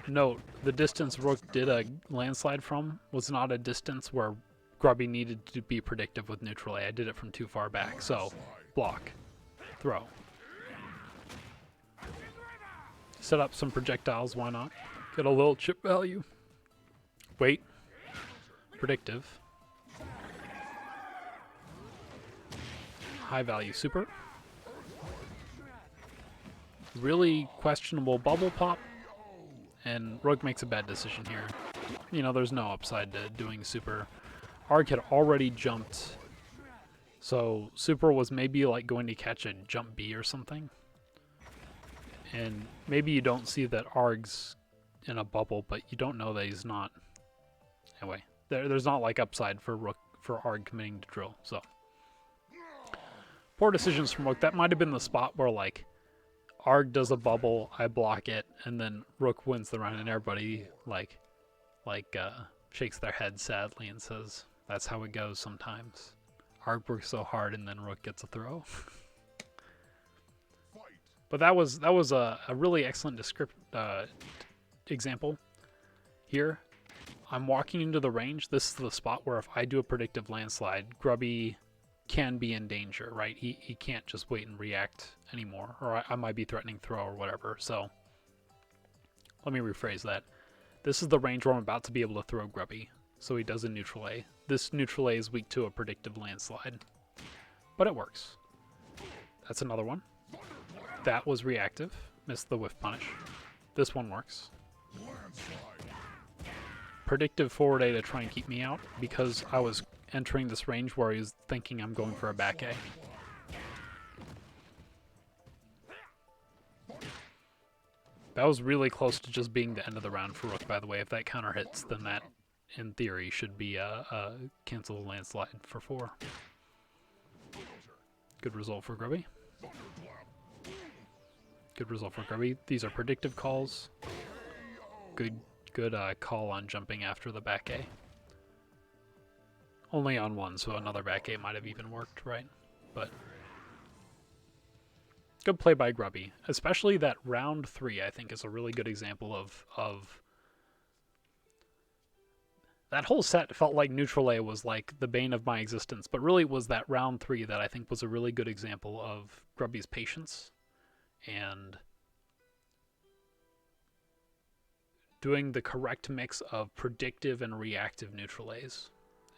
Note, the distance Rook did a Landslide from was not a distance where Grubby needed to be predictive with neutral A. I did it from too far back. So, block. Throw. Set up some projectiles, why not? Get a little chip value. Wait. Predictive. High value super. Really questionable bubble pop. And Rook makes a bad decision here. You know, there's no upside to doing super. Arg had already jumped. So super was maybe like going to catch a jump B or something. And maybe you don't see that Arg's in a bubble, but you don't know that he's not. Anyway, there's not like upside for Rook, for Arg committing to drill, so. Poor decisions from Rook. That might have been the spot where like Arg does a bubble, I block it, and then Rook wins the round, and everybody like shakes their head sadly and says, "That's how it goes sometimes." Arg works so hard, and then Rook gets a throw. But that was a really excellent example. Here, I'm walking into the range. This is the spot where if I do a predictive Landslide, Grubby can be in danger, right? He can't just wait and react anymore, or I might be threatening throw or whatever. So let me rephrase that. This is the range where I'm about to be able to throw Grubby, so he does a neutral A. This neutral A is weak to a predictive Landslide, but it works. That's another one. That was reactive. Missed the whiff punish. This one works. Predictive forward A to try and keep me out because I was entering this range where he was thinking I'm going for a back A. That was really close to just being the end of the round for Rook, by the way. If that counter hits, then that, in theory, should be a cancel Landslide for 4. Good result for Grubby. Good result for Grubby. These are predictive calls. Good call on jumping after the back A. Only on one, so another back A might have even worked, right? But good play by Grubby. Especially that round 3, I think, is a really good example of that whole set felt like neutral A was like the bane of my existence, but really it was that round 3 that I think was a really good example of Grubby's patience and doing the correct mix of predictive and reactive neutral A's.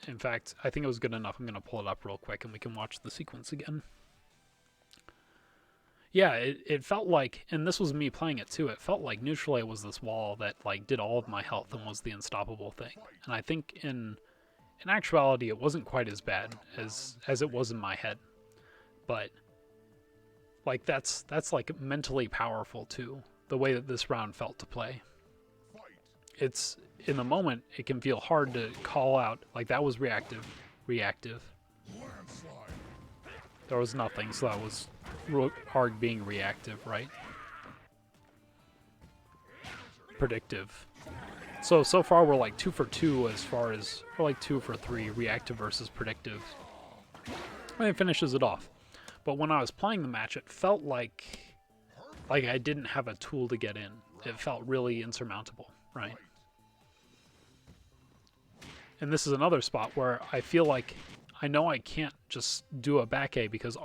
In fact, I think it was good enough. I'm going to pull it up real quick and we can watch the sequence again. Yeah, it felt like, and this was me playing it too, it felt like neutral A was this wall that like did all of my health and was the unstoppable thing. And I think in actuality it wasn't quite as bad as it was in my head. But like that's like mentally powerful too, the way that this round felt to play. It's in the moment it can feel hard to call out like that was reactive. There was nothing, so that was Arg being reactive, right? Predictive. So far we're like 2 for 2 as far as, we're like 2 for 3, reactive versus predictive. And it finishes it off. But when I was playing the match, it felt like I didn't have a tool to get in. It felt really insurmountable, right? And this is another spot where I feel like I know I can't just do a back A because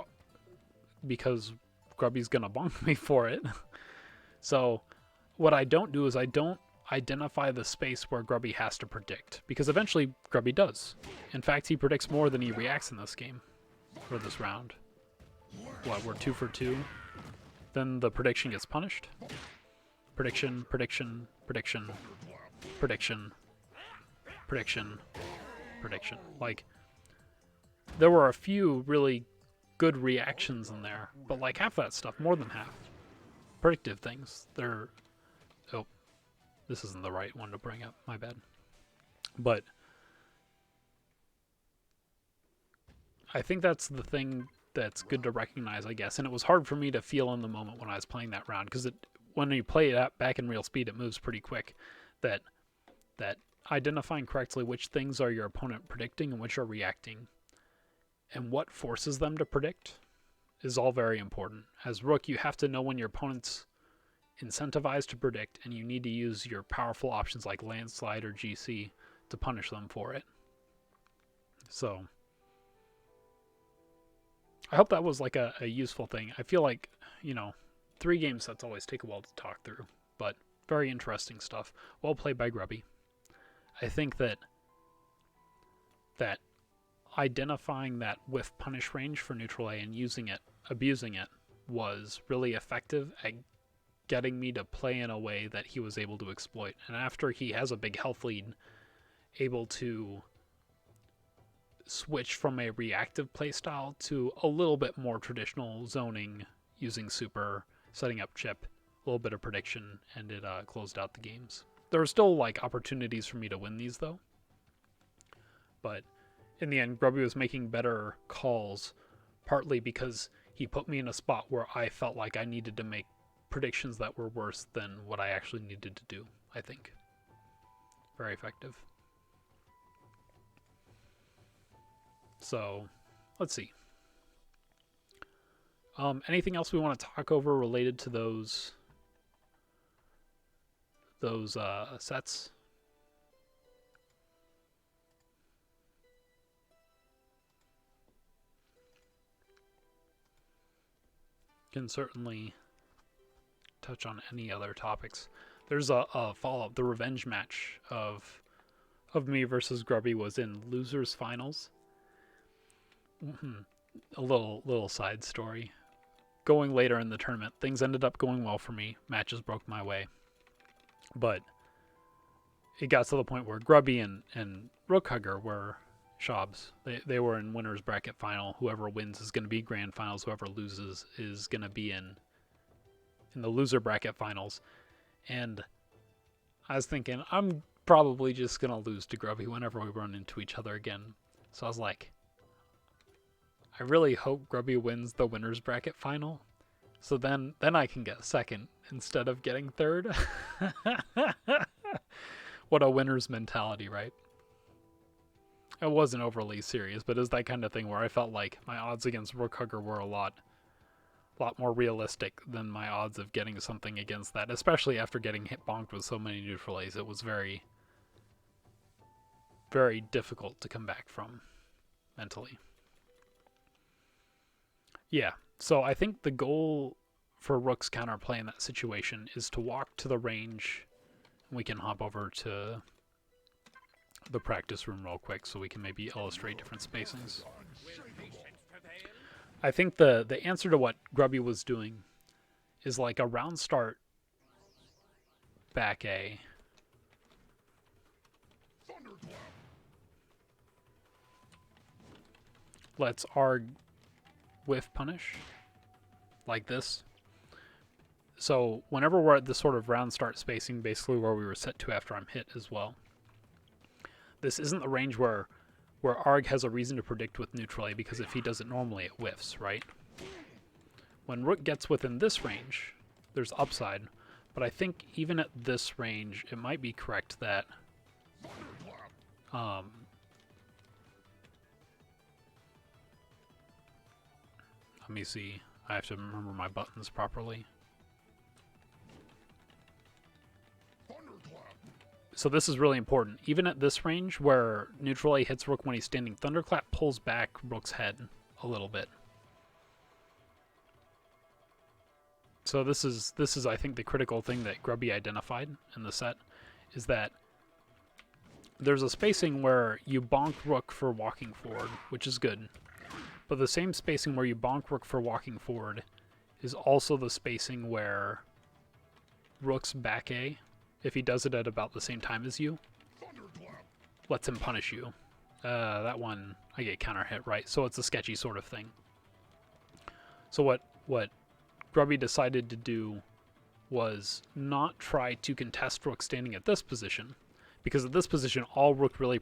Grubby's gonna bonk me for it. So what I don't do is I don't identify the space where Grubby has to predict, because eventually Grubby does. In fact, he predicts more than he reacts in this game, or this round. What, we're 2 for 2? Then the prediction gets punished. Prediction, prediction, prediction, prediction, prediction, prediction. Like, there were a few really good reactions in there, but like half that stuff, more than half, predictive things. They're, oh, this isn't the right one to bring up, my bad. But I think that's the thing that's good to recognize, I guess. And it was hard for me to feel in the moment when I was playing that round, because when you play it back in real speed, it moves pretty quick. That identifying correctly which things are your opponent predicting and which are reacting, and what forces them to predict, is all very important. As Rook, you have to know when your opponent's incentivized to predict, and you need to use your powerful options like Landslide or GC to punish them for it. So I hope that was like a useful thing. I feel like, 3 game sets always take a while to talk through, but very interesting stuff. Well played by Grubby. I think that identifying that whiff punish range for neutral A and using it, abusing it, was really effective at getting me to play in a way that he was able to exploit. And after he has a big health lead, able to switch from a reactive playstyle to a little bit more traditional zoning, using super, setting up chip, a little bit of prediction, and it closed out the games. There are still like opportunities for me to win these though, but in the end, Grubby was making better calls, partly because he put me in a spot where I felt like I needed to make predictions that were worse than what I actually needed to do, I think. Very effective. So, let's see. Anything else we want to talk over related to those sets? Can certainly touch on any other topics. There's a follow-up. The revenge match of me versus Grubby was in losers finals. A little side story. Going later in the tournament, things ended up going well for me. Matches broke my way, but it got to the point where Grubby and Rookhugger were Shobs. They were in winners bracket final. Whoever wins is going to be grand finals. Whoever loses is going to be in the loser bracket finals. And I was thinking, I'm probably just going to lose to Grubby whenever we run into each other again. So I was like, I really hope Grubby wins the winners bracket final, so then I can get second instead of getting third. What a winner's mentality, right? It wasn't overly serious, but it's that kind of thing where I felt like my odds against Rookhugger were a lot more realistic than my odds of getting something against that, especially after getting hit bonked with so many neutral A's. It was very very difficult to come back from mentally. Yeah, so I think the goal for Rook's counterplay in that situation is to walk to the range. We can hop over to the practice room real quick so we can maybe illustrate different spacings. I think the answer to what Grubby was doing is like a round start back A. Let's Arg whiff punish like this. So whenever we're at this sort of round start spacing, basically where we were set to after I'm hit as well, this isn't the range where Arg has a reason to predict with neutral A, because if he does it normally, it whiffs, right? When Rook gets within this range, there's upside, but I think even at this range, it might be correct that let me see. I have to remember my buttons properly. So this is really important. Even at this range, where neutral A hits Rook when he's standing, Thunderclap pulls back Rook's head a little bit. So this is I think the critical thing that Grubby identified in the set, is that there's a spacing where you bonk Rook for walking forward, which is good. But the same spacing where you bonk Rook for walking forward is also the spacing where Rook's back A, if he does it at about the same time as you, lets him punish you. That one, I get counter hit, right? So it's a sketchy sort of thing. So what Grubby decided to do was not try to contest Rook standing at this position, because at this position, all Rook really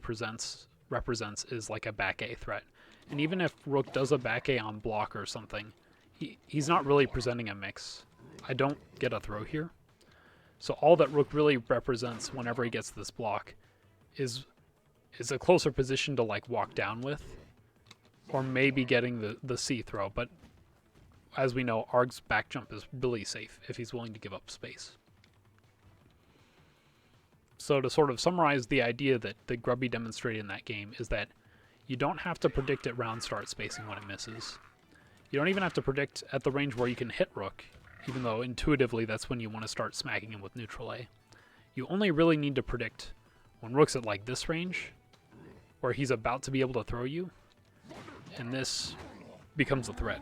represents is like a back A threat. And even if Rook does a back A on block or something, he's not really presenting a mix. I don't get a throw here. So all that Rook really represents whenever he gets this block is a closer position to like walk down with, or maybe getting the C throw. But as we know, Arg's back jump is really safe if he's willing to give up space. So to sort of summarize the idea that Grubby demonstrated in that game is that you don't have to predict at round start spacing when it misses. You don't even have to predict at the range where you can hit Rook, even though intuitively that's when you want to start smacking him with neutral A. You only really need to predict when Rook's at like this range, where he's about to be able to throw you, and this becomes a threat.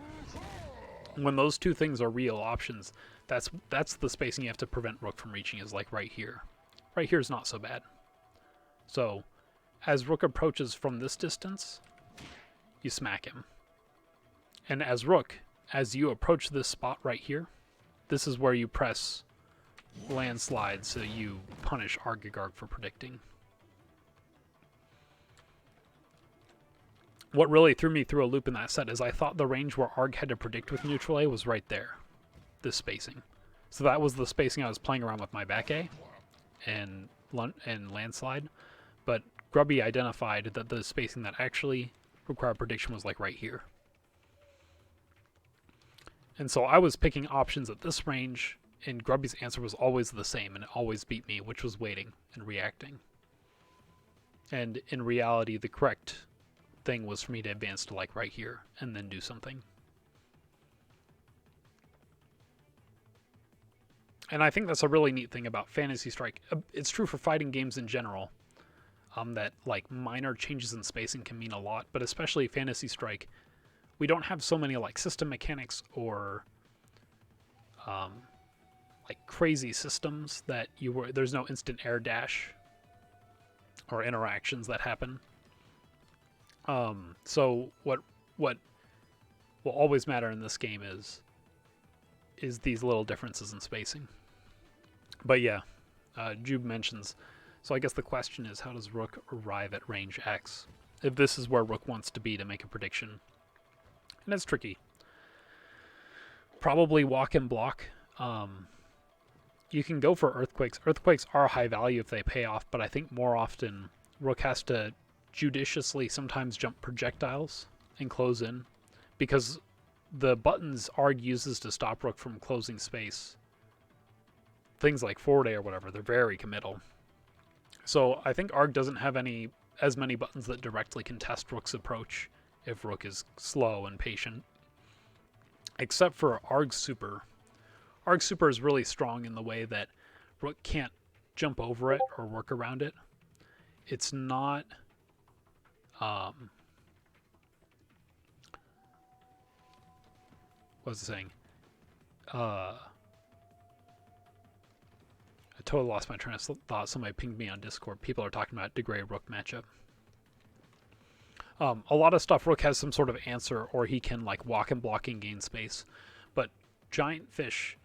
When those two things are real options, that's the spacing you have to prevent Rook from reaching, is like right here. Right here is not so bad. So as Rook approaches from this distance, you smack him. And as Rook, as you approach this spot right here, this is where you press landslide, so you punish Argagarg for predicting. What really threw me through a loop in that set is I thought the range where Arg had to predict with neutral A was right there, this spacing. So that was the spacing I was playing around with my back A and landslide, but Grubby identified that the spacing that actually required prediction was like right here. And so I was picking options at this range, and Grubby's answer was always the same, and it always beat me, which was waiting and reacting. And in reality, the correct thing was for me to advance to like right here and then do something. And I think that's a really neat thing about Fantasy Strike. It's true for fighting games in general, that like minor changes in spacing can mean a lot, but especially Fantasy Strike, we don't have so many like system mechanics or like crazy systems that there's no instant air dash or interactions that happen. So what will always matter in this game is these little differences in spacing. But yeah, Jube mentions, so I guess the question is, how does Rook arrive at range X? If this is where Rook wants to be to make a prediction. And it's tricky. Probably walk and block. You can go for Earthquakes. Earthquakes are high value if they pay off, but I think more often Rook has to judiciously sometimes jump projectiles and close in, because the buttons Arg uses to stop Rook from closing space, things like forward A or whatever, they're very committal. So I think Arg doesn't have any as many buttons that directly contest Rook's approach if Rook is slow and patient. Except for Arg's Super. Arg's Super is really strong in the way that Rook can't jump over it or work around it. It's not... what was I saying? I totally lost my train of thought. Somebody pinged me on Discord. People are talking about DeGray Rook matchup. A lot of stuff, Rook has some sort of answer, or he can like walk and block and gain space. But Giant Fish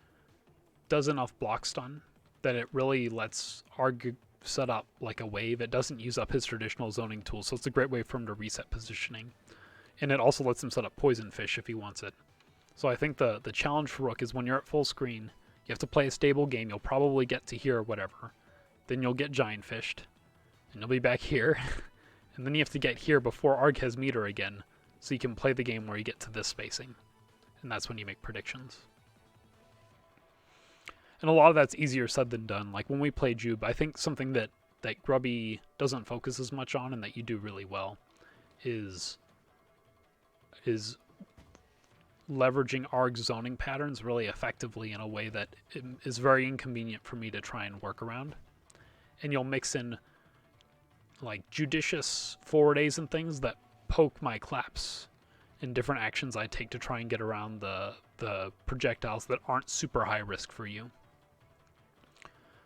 does enough block stun that it really lets Arg set up like a wave. It doesn't use up his traditional zoning tool, so it's a great way for him to reset positioning. And it also lets him set up Poison Fish if he wants it. So I think the challenge for Rook is when you're at full screen, you have to play a stable game. You'll probably get to here or whatever. Then you'll get Giant Fished. And you'll be back here. And then you have to get here before Arg has meter again. So you can play the game where you get to this spacing. And that's when you make predictions. And a lot of that's easier said than done. Like when we play Jube, I think something that Grubby doesn't focus as much on and that you do really well is leveraging Arg's zoning patterns really effectively in a way that is very inconvenient for me to try and work around. And you'll mix in like judicious forward A's and things that poke my claps in different actions I take to try and get around the projectiles that aren't super high risk for you.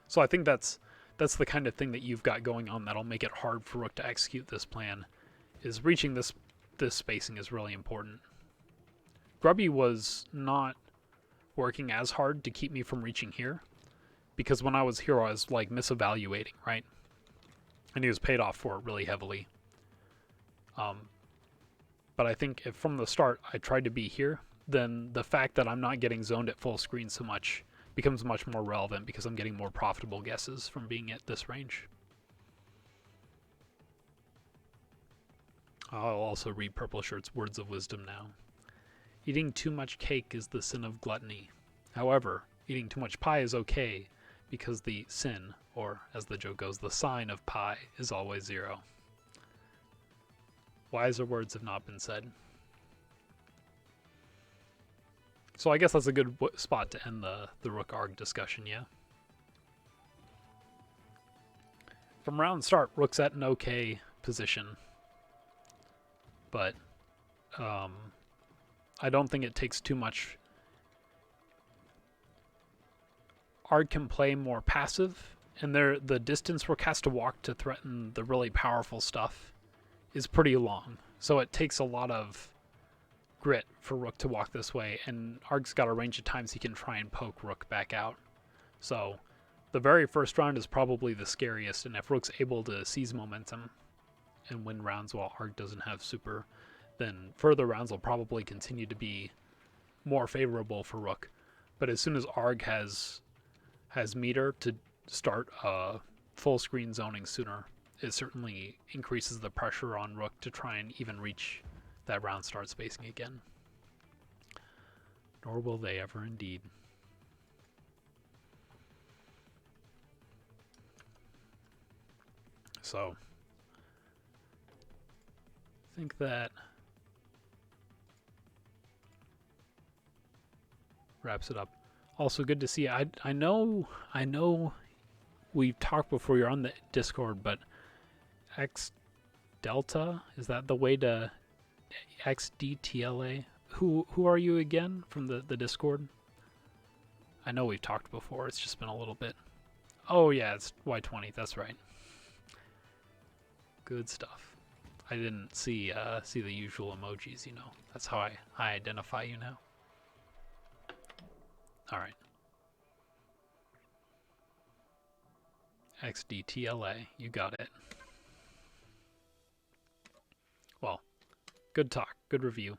So I think that's the kind of thing that you've got going on that'll make it hard for Rook to execute this plan, is reaching this spacing is really important. Grubby was not working as hard to keep me from reaching here, because when I was here I was like misevaluating, right? And he was paid off for it really heavily. But I think if from the start I tried to be here, then the fact that I'm not getting zoned at full screen so much becomes much more relevant because I'm getting more profitable guesses from being at this range. I'll also read Purple Shirt's words of wisdom now. Eating too much cake is the sin of gluttony. However, eating too much pie is okay, because the sin, or as the joke goes, the sign of pie, is always 0. Wiser words have not been said. So I guess that's a good spot to end the Rook Arg discussion, yeah? From round start, Rook's at an okay position. But I don't think it takes too much. Arg can play more passive, and the distance Rook has to walk to threaten the really powerful stuff is pretty long. So it takes a lot of grit for Rook to walk this way, and Arg's got a range of times he can try and poke Rook back out. So the very first round is probably the scariest, and if Rook's able to seize momentum and win rounds while Arg doesn't have super, then further rounds will probably continue to be more favorable for Rook. But as soon as Arg has meter to start full screen zoning sooner, it certainly increases the pressure on Rook to try and even reach that round start spacing again. Nor will they ever indeed. So I think that wraps it up. Also good to see. I know we've talked before you're on the Discord, but X Delta, is that the way to XDTLA? Who are you again from the Discord? I know we've talked before, it's just been a little bit. Oh yeah, it's Y20, that's right. Good stuff. I didn't see the usual emojis, you know. That's how I identify you now. Alright. XDTLA, you got it. Well, good talk, good review.